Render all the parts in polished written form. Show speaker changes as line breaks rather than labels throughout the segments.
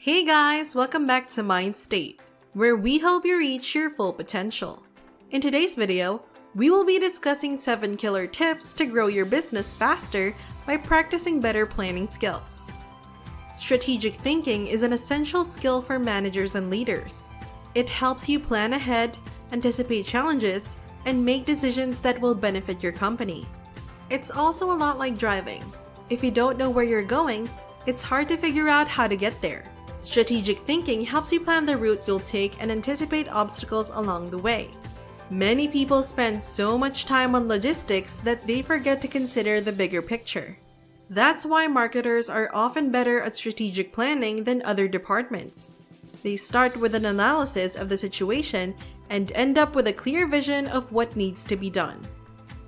Hey guys, welcome back to Mind State, where we help you reach your full potential. In today's video, we will be discussing 7 killer tips to grow your business faster by practicing better planning skills. Strategic thinking is an essential skill for managers and leaders. It helps you plan ahead, anticipate challenges, and make decisions that will benefit your company. It's also a lot like driving. If you don't know where you're going, it's hard to figure out how to get there. Strategic thinking helps you plan the route you'll take and anticipate obstacles along the way. Many people spend so much time on logistics that they forget to consider the bigger picture. That's why marketers are often better at strategic planning than other departments. They start with an analysis of the situation and end up with a clear vision of what needs to be done.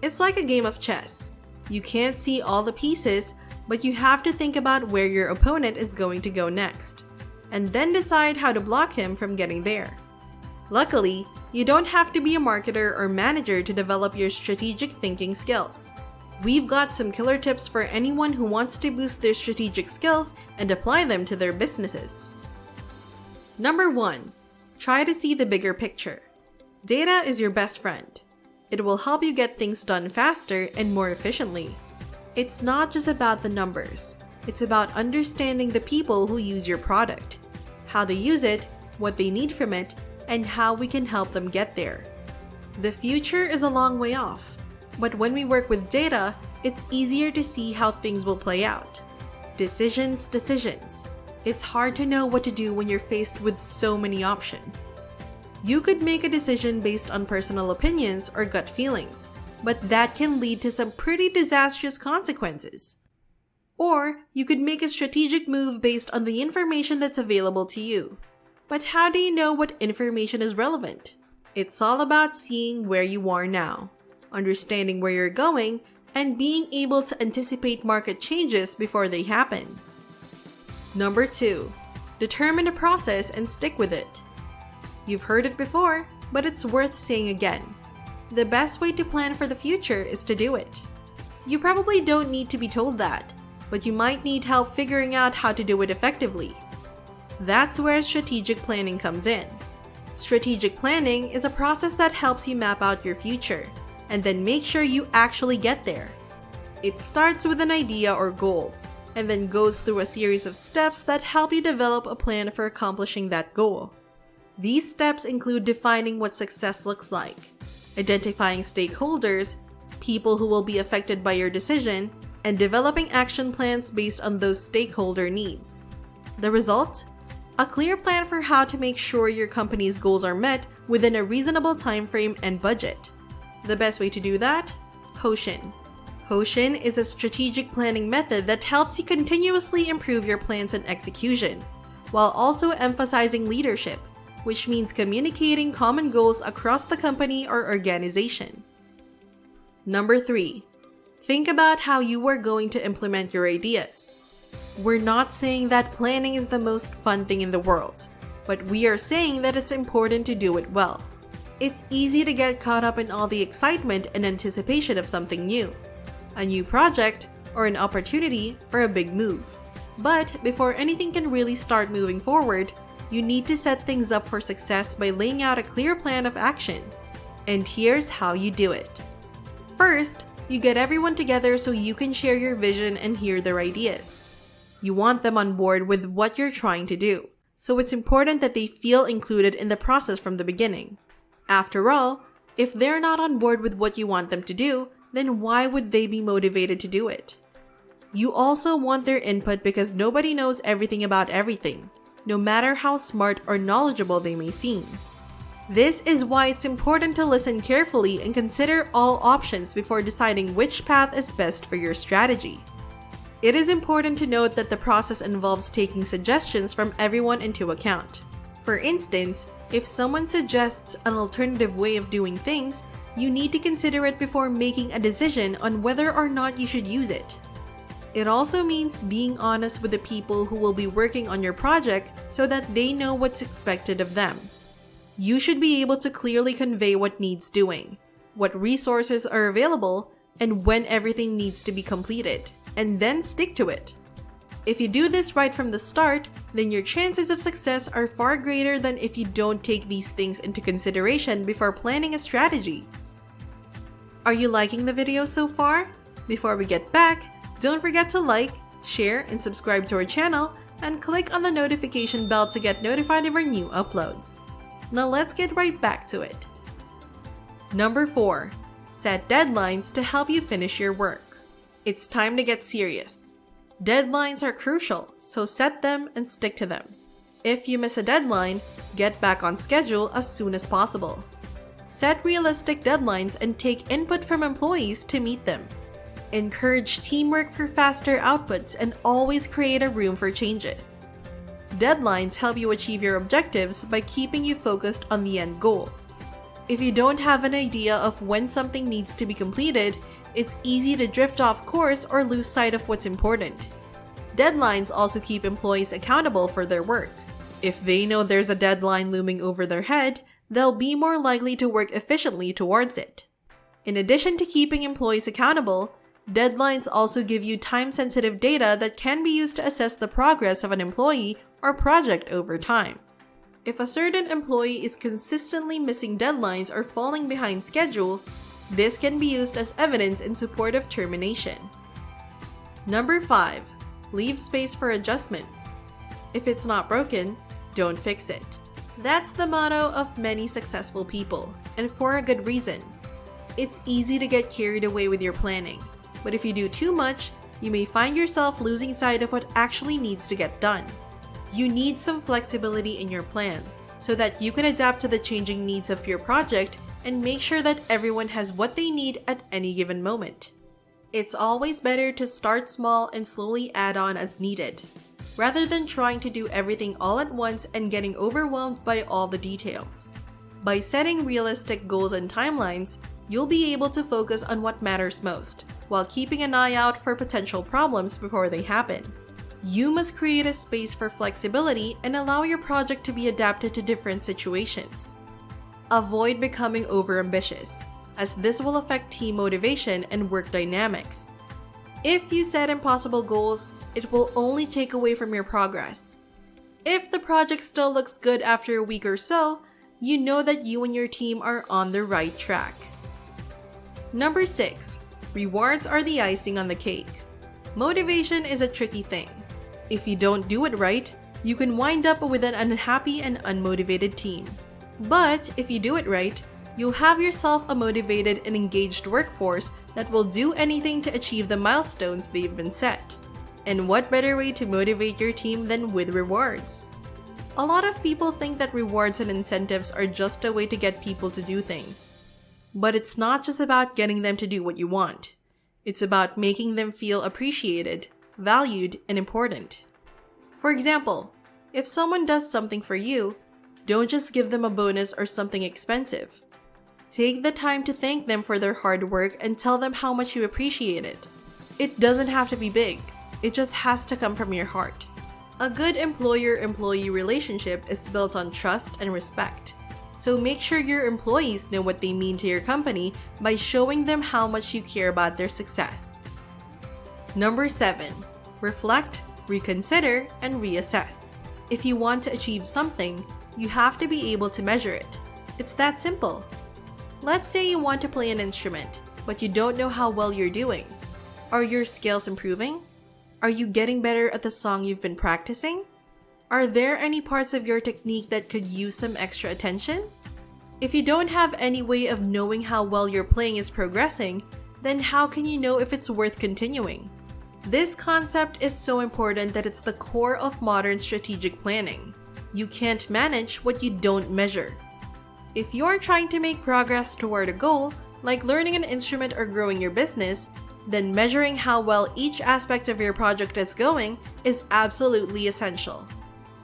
It's like a game of chess. You can't see all the pieces, but you have to think about where your opponent is going to go next, and then decide how to block him from getting there. Luckily, you don't have to be a marketer or manager to develop your strategic thinking skills. We've got some killer tips for anyone who wants to boost their strategic skills and apply them to their businesses. Number 1. Try to see the bigger picture. Data is your best friend. It will help you get things done faster and more efficiently. It's not just about the numbers. It's about understanding the people who use your product, how they use it, what they need from it, and how we can help them get there. The future is a long way off, but when we work with data, it's easier to see how things will play out. Decisions. It's hard to know what to do when you're faced with so many options. You could make a decision based on personal opinions or gut feelings, but that can lead to some pretty disastrous consequences. Or you could make a strategic move based on the information that's available to you. But how do you know what information is relevant? It's all about seeing where you are now, understanding where you're going, and being able to anticipate market changes before they happen. Number 2. Determine a process and stick with it. You've heard it before, but it's worth saying again. The best way to plan for the future is to do it. You probably don't need to be told that, but you might need help figuring out how to do it effectively. That's where strategic planning comes in. Strategic planning is a process that helps you map out your future and then make sure you actually get there. It starts with an idea or goal and then goes through a series of steps that help you develop a plan for accomplishing that goal. These steps include defining what success looks like, identifying stakeholders, people who will be affected by your decision, and developing action plans based on those stakeholder needs. The result? A clear plan for how to make sure your company's goals are met within a reasonable time frame and budget. The best way to do that? Hoshin. Hoshin is a strategic planning method that helps you continuously improve your plans and execution, while also emphasizing leadership, which means communicating common goals across the company or organization. Number 3. Think about how you are going to implement your ideas. We're not saying that planning is the most fun thing in the world, but we are saying that it's important to do it well. It's easy to get caught up in all the excitement and anticipation of something new, a new project, or an opportunity, or a big move. But before anything can really start moving forward, you need to set things up for success by laying out a clear plan of action. And here's how you do it. First, you get everyone together so you can share your vision and hear their ideas. You want them on board with what you're trying to do, so it's important that they feel included in the process from the beginning. After all, if they're not on board with what you want them to do, then why would they be motivated to do it? You also want their input because nobody knows everything about everything, no matter how smart or knowledgeable they may seem. This is why it's important to listen carefully and consider all options before deciding which path is best for your strategy. It is important to note that the process involves taking suggestions from everyone into account. For instance, if someone suggests an alternative way of doing things, you need to consider it before making a decision on whether or not you should use it. It also means being honest with the people who will be working on your project so that they know what's expected of them. You should be able to clearly convey what needs doing, what resources are available, and when everything needs to be completed, and then stick to it. If you do this right from the start, then your chances of success are far greater than if you don't take these things into consideration before planning a strategy. Are you liking the video so far? Before we get back, don't forget to like, share, and subscribe to our channel, and click on the notification bell to get notified of our new uploads. Now let's get right back to it. Number 4. Set deadlines to help you finish your work. It's time to get serious. Deadlines are crucial, so set them and stick to them. If you miss a deadline, get back on schedule as soon as possible. Set realistic deadlines and take input from employees to meet them. Encourage teamwork for faster outputs and always create a room for changes. Deadlines help you achieve your objectives by keeping you focused on the end goal. If you don't have an idea of when something needs to be completed, it's easy to drift off course or lose sight of what's important. Deadlines also keep employees accountable for their work. If they know there's a deadline looming over their head, they'll be more likely to work efficiently towards it. In addition to keeping employees accountable, deadlines also give you time-sensitive data that can be used to assess the progress of an employee or project over time. If a certain employee is consistently missing deadlines or falling behind schedule, this can be used as evidence in support of termination. Number 5. Leave space for adjustments. If it's not broken, don't fix it. That's the motto of many successful people, and for a good reason. It's easy to get carried away with your planning, but if you do too much, you may find yourself losing sight of what actually needs to get done. You need some flexibility in your plan so that you can adapt to the changing needs of your project and make sure that everyone has what they need at any given moment. It's always better to start small and slowly add on as needed, rather than trying to do everything all at once and getting overwhelmed by all the details. By setting realistic goals and timelines, you'll be able to focus on what matters most, while keeping an eye out for potential problems before they happen. You must create a space for flexibility and allow your project to be adapted to different situations. Avoid becoming overambitious, as this will affect team motivation and work dynamics. If you set impossible goals, it will only take away from your progress. If the project still looks good after a week or so, you know that you and your team are on the right track. Number 6. Rewards are the icing on the cake. Motivation is a tricky thing. If you don't do it right, you can wind up with an unhappy and unmotivated team. But if you do it right, you'll have yourself a motivated and engaged workforce that will do anything to achieve the milestones they've been set. And what better way to motivate your team than with rewards? A lot of people think that rewards and incentives are just a way to get people to do things. But it's not just about getting them to do what you want. It's about making them feel appreciated, valued, and important. For example, if someone does something for you, don't just give them a bonus or something expensive. Take the time to thank them for their hard work and tell them how much you appreciate it. It doesn't have to be big. It just has to come from your heart. A good employer-employee relationship is built on trust and respect. So make sure your employees know what they mean to your company by showing them how much you care about their success. Number 7. Reflect, reconsider, and reassess. If you want to achieve something, you have to be able to measure it. It's that simple. Let's say you want to play an instrument, but you don't know how well you're doing. Are your skills improving? Are you getting better at the song you've been practicing? Are there any parts of your technique that could use some extra attention? If you don't have any way of knowing how well your playing is progressing, then how can you know if it's worth continuing? This concept is so important that it's the core of modern strategic planning. You can't manage what you don't measure. If you're trying to make progress toward a goal, like learning an instrument or growing your business, then measuring how well each aspect of your project is going is absolutely essential.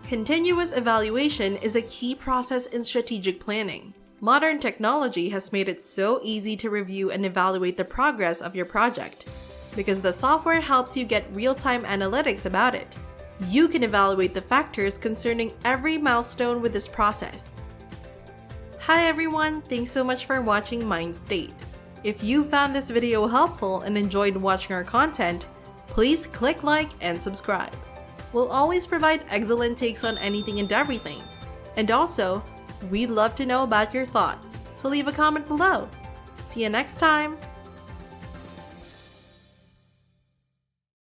Continuous evaluation is a key process in strategic planning. Modern technology has made it so easy to review and evaluate the progress of your project, because the software helps you get real-time analytics about it. You can evaluate the factors concerning every milestone with this process. Hi everyone, thanks so much for watching Mind State. If you found this video helpful and enjoyed watching our content, please click like and subscribe. We'll always provide excellent takes on anything and everything. And also, we'd love to know about your thoughts, so leave a comment below. See you next time!